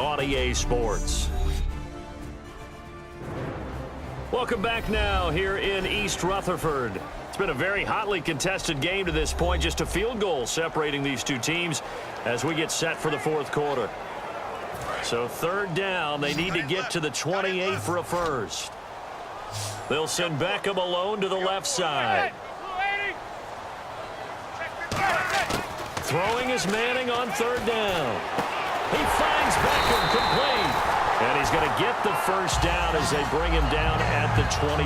on EA Sports. Welcome back now here in East Rutherford. It's been a very hotly contested game to this point. Just a field goal separating these two teams as we get set for the fourth quarter. So third down, they need to get to the 28 for a first. They'll send Beckham alone to the left side. Throwing is Manning on third down. He finds Beckham complete. And he's going to get the first down as they bring him down at the 23.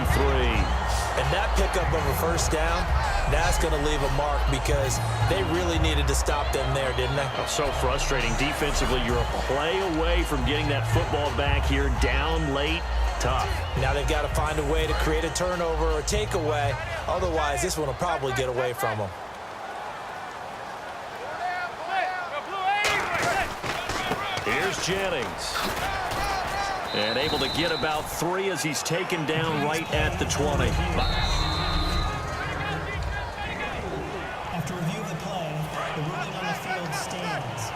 And that pickup of a first down, that's going to leave a mark because they really needed to stop them there, didn't they? Oh, so frustrating. Defensively, you're a play away from getting that football back here down late. Tough. Now they've got to find a way to create a turnover or takeaway. Otherwise, this one will probably get away from them. Here's Jennings. And able to get about 3 as he's taken down right at the 20. After review of the play, the ruling on the field stands.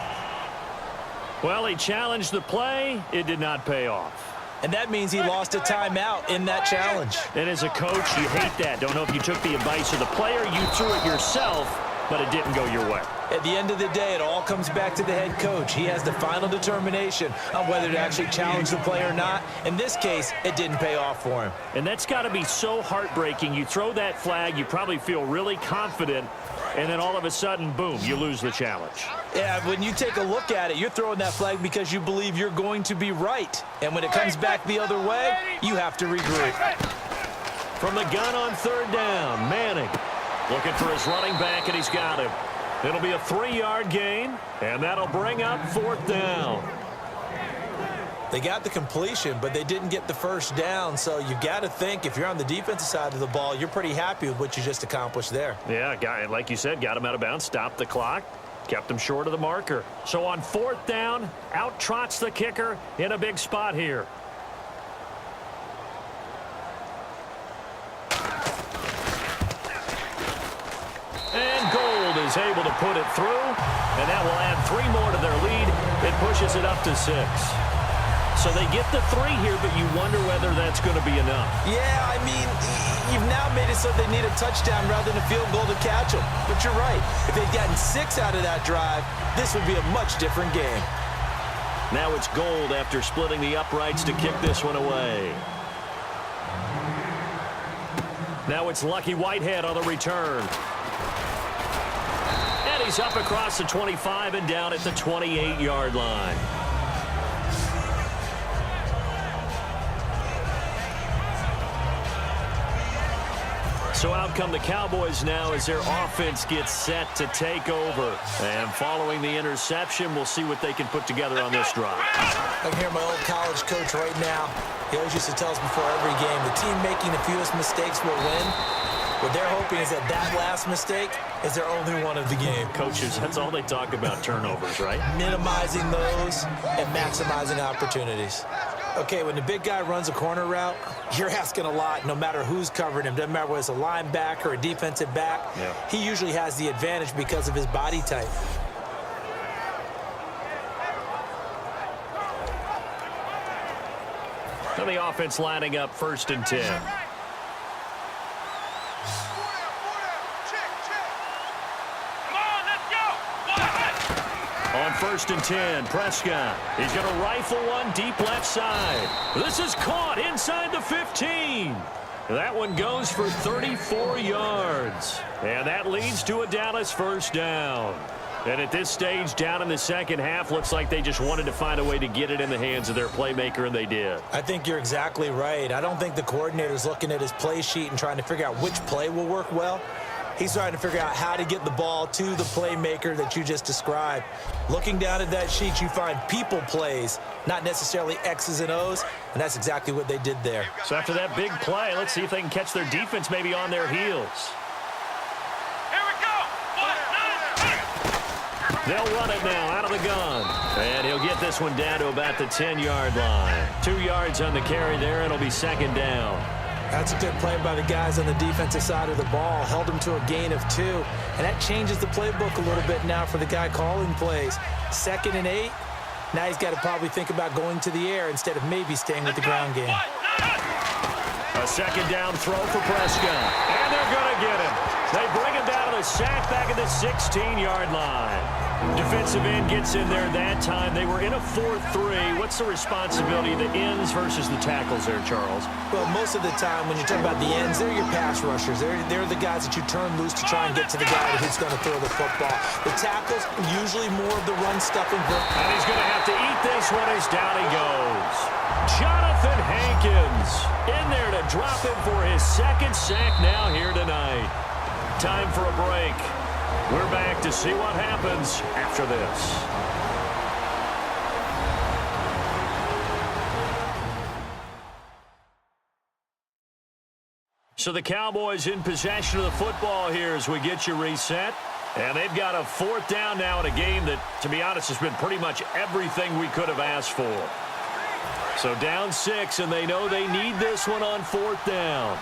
Well, he challenged the play. It did not pay off. And that means he lost a timeout in that challenge. And as a coach, you hate that. Don't know if you took the advice of the player, you threw it yourself, but it didn't go your way. At the end of the day, it all comes back to the head coach. He has the final determination on whether to actually challenge the play or not. In this case, it didn't pay off for him. And that's got to be so heartbreaking. You throw that flag, you probably feel really confident, and then all of a sudden, boom, you lose the challenge. Yeah, when you take a look at it, you're throwing that flag because you believe you're going to be right. And when it comes back the other way, you have to regroup. From the gun on third down, Manning looking for his running back, and he's got him. It'll be a 3-yard gain, and that'll bring up fourth down. They got the completion, but they didn't get the first down, so you've got to think if you're on the defensive side of the ball, you're pretty happy with what you just accomplished there. Yeah, guy, like you said, got him out of bounds, stopped the clock, kept him short of the marker. So on fourth down, out trots the kicker in a big spot here. And Gold is able to put it through, and that will add 3 more to their lead. It pushes it up to 6. So they get the 3 here, but you wonder whether that's going to be enough. Yeah, I mean, you've now made it so they need a touchdown rather than a field goal to catch them. But you're right. If they'd gotten 6 out of that drive, this would be a much different game. Now it's Gold after splitting the uprights to kick this one away. Now it's Lucky Whitehead on the return. And he's up across the 25 and down at the 28-yard line. So out come the Cowboys now as their offense gets set to take over. And following the interception, we'll see what they can put together on this drive. I can hear my old college coach right now. He always used to tell us before every game, the team making the fewest mistakes will win. What they're hoping is that last mistake is their only one of the game. Coaches, that's all they talk about, turnovers, right? Minimizing those and maximizing opportunities. Okay, when the big guy runs a corner route, you're asking a lot no matter who's covering him. Doesn't matter whether it's a linebacker or a defensive back. Yeah. He usually has the advantage because of his body type. So the offense lining up 1st and 10. On 1st and 10, Prescott. He's going to rifle one deep left side. This is caught inside the 15. That one goes for 34 yards. And that leads to a Dallas first down. And at this stage, down in the second half, looks like they just wanted to find a way to get it in the hands of their playmaker, and they did. I think you're exactly right. I don't think the coordinator's looking at his play sheet and trying to figure out which play will work well. He's trying to figure out how to get the ball to the playmaker that you just described. Looking down at that sheet, you find people plays, not necessarily X's and O's, and that's exactly what they did there. So after that big play, let's see if they can catch their defense maybe on their heels. Here we go. They'll run it now out of the gun. And he'll get this one down to about the 10-yard line. 2 yards on the carry there, and it'll be second down. That's a good play by the guys on the defensive side of the ball. Held them to a gain of 2. And that changes the playbook a little bit now for the guy calling plays. 2nd and 8. Now he's got to probably think about going to the air instead of maybe staying with the ground game. A second down throw for Prescott. And they're going to get him. They bring him down to the sack back at the 16-yard line. Defensive end gets in there that time. They were in a 4-3. What's the responsibility of the ends versus the tackles there, Charles? Well, most of the time when you talk about the ends, they're your pass rushers. They're the guys that you turn loose to try and get to the guy who's going to throw the football. The tackles, usually more of the run stuffing. And he's going to have to eat this one as down he goes. Jonathan Hankins in there to drop him for his second sack now here tonight. Time for a break. We're back to see what happens after this. So the Cowboys in possession of the football here as we get you reset. And they've got a fourth down now in a game that, to be honest, has been pretty much everything we could have asked for. So down 6, and they know they need this one on fourth down.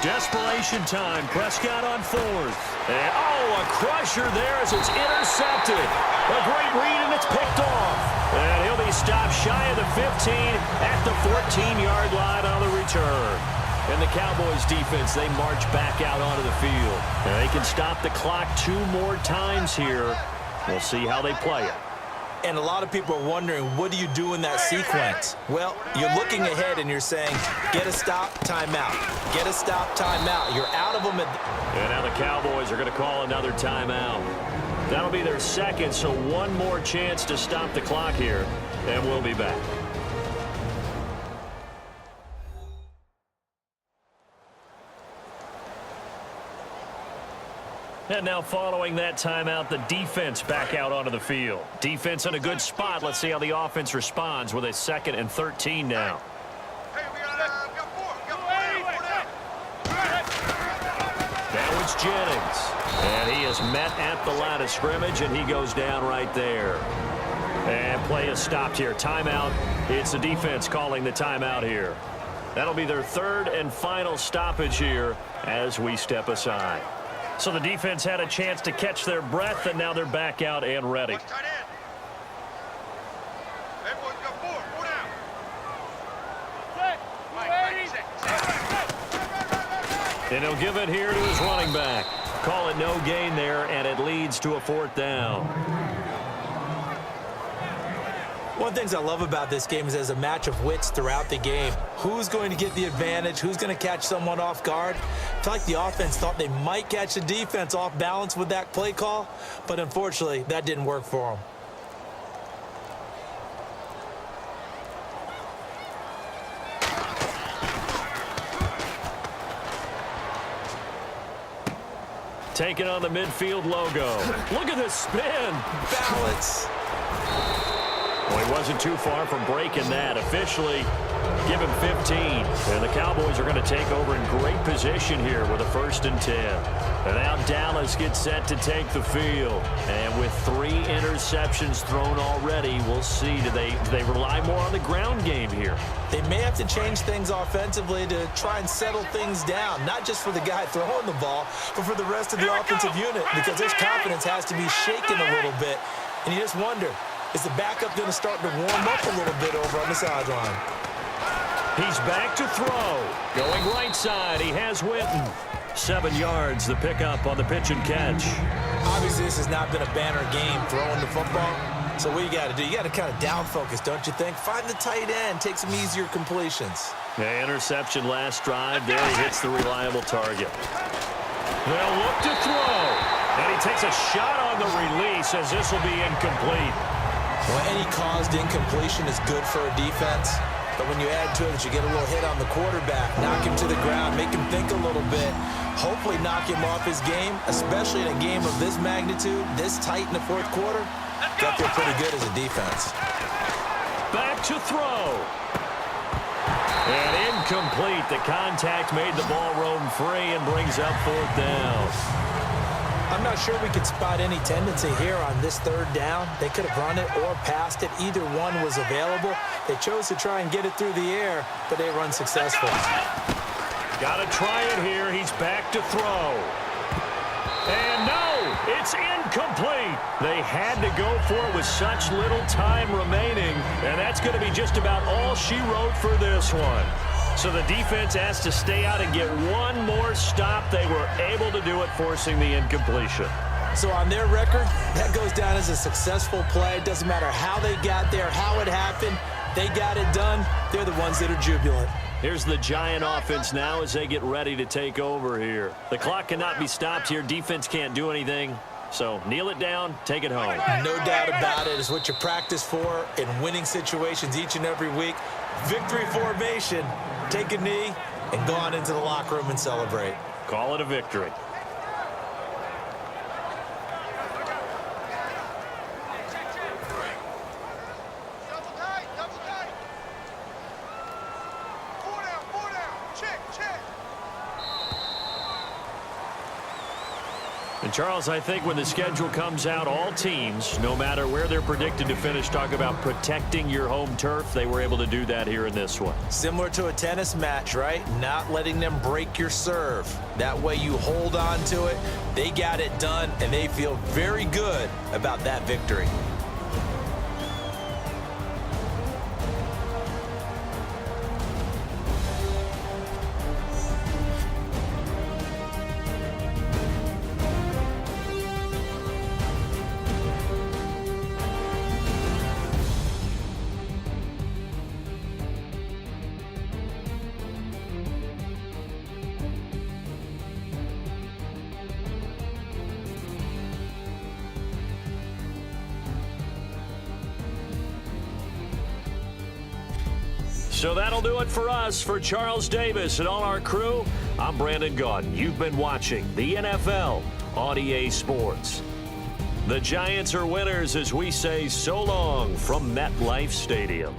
Desperation time. Prescott on fourth. And, a crusher there as it's intercepted. A great read, and it's picked off. And he'll be stopped shy of the 15 at the 14-yard line on the return. And the Cowboys defense, they march back out onto the field. And they can stop the clock 2 more times here. We'll see how they play it. And a lot of people are wondering, what do you do in that sequence? Well, you're looking ahead and you're saying, get a stop, timeout. Get a stop, timeout. You're out of them. And now the Cowboys are going to call another timeout. That'll be their second, so one more chance to stop the clock here, and we'll be back. And now following that timeout, the defense back out onto the field. Defense in a good spot. Let's see how the offense responds with a 2nd and 13 now. Now it's Jennings. And he is met at the line of scrimmage, and he goes down right there. And play is stopped here. Timeout. It's the defense calling the timeout here. That'll be their 3rd and final stoppage here as we step aside. So the defense had a chance to catch their breath, and now they're back out and ready. And he'll give it here to his running back. Call it no gain there, and it leads to a 4th down. One of the things I love about this game is there's a match of wits throughout the game. Who's going to get the advantage? Who's going to catch someone off guard? I feel like the offense thought they might catch the defense off balance with that play call, but unfortunately, that didn't work for them. Taking on the midfield logo. Look at this spin. Balance. Well, he wasn't too far from breaking that. Officially, give him 15. And the Cowboys are going to take over in great position here with a 1st and 10. And now Dallas gets set to take the field. And with 3 interceptions thrown already, we'll see. Do they rely more on the ground game here? They may have to change things offensively to try and settle things down, not just for the guy throwing the ball, but for the rest of the offensive unit, because their confidence has to be shaken a little bit. And you just wonder, is the backup going to start to warm up a little bit over on the sideline? He's back to throw. Going right side, he has Winton. 7 yards, the pickup on the pitch and catch. Obviously, this has not been a banner game throwing the football. So what you got to do, you got to kind of down focus, don't you think? Find the tight end, take some easier completions. Yeah, interception last drive. There he hits the reliable target. They'll look to throw. And he takes a shot on the release as this will be incomplete. Well, any caused incompletion is good for a defense. But when you add to it that you get a little hit on the quarterback, knock him to the ground, make him think a little bit, hopefully knock him off his game, especially in a game of this magnitude, this tight in the 4th quarter, got there pretty good as a defense. Back to throw. And incomplete. The contact made the ball roam free and brings up 4th down. I'm not sure we could spot any tendency here on this 3rd down. They could have run it or passed it. Either one was available. They chose to try and get it through the air, but they were unsuccessful. Got to try it here. He's back to throw. And no! It's incomplete. They had to go for it with such little time remaining, and that's going to be just about all she wrote for this one. So the defense has to stay out and get one more stop. They were able to do it, forcing the incompletion. So on their record, that goes down as a successful play. It doesn't matter how they got there, how it happened. They got it done. They're the ones that are jubilant. Here's the Giant offense now as they get ready to take over here. The clock cannot be stopped here. Defense can't do anything. So kneel it down, take it home. No doubt about it. It's what you practice for in winning situations each and every week. Victory formation. Take a knee and go on into the locker room and celebrate. Call it a victory. And Charles, I think when the schedule comes out, all teams, no matter where they're predicted to finish, talk about protecting your home turf. They were able to do that here in this one. Similar to a tennis match, right? Not letting them break your serve. That way you hold on to it. They got it done, and they feel very good about that victory. So that'll do it for us. For Charles Davis and all our crew, I'm Brandon Gaudin. You've been watching the NFL on EA Sports. The Giants are winners as we say so long from MetLife Stadium.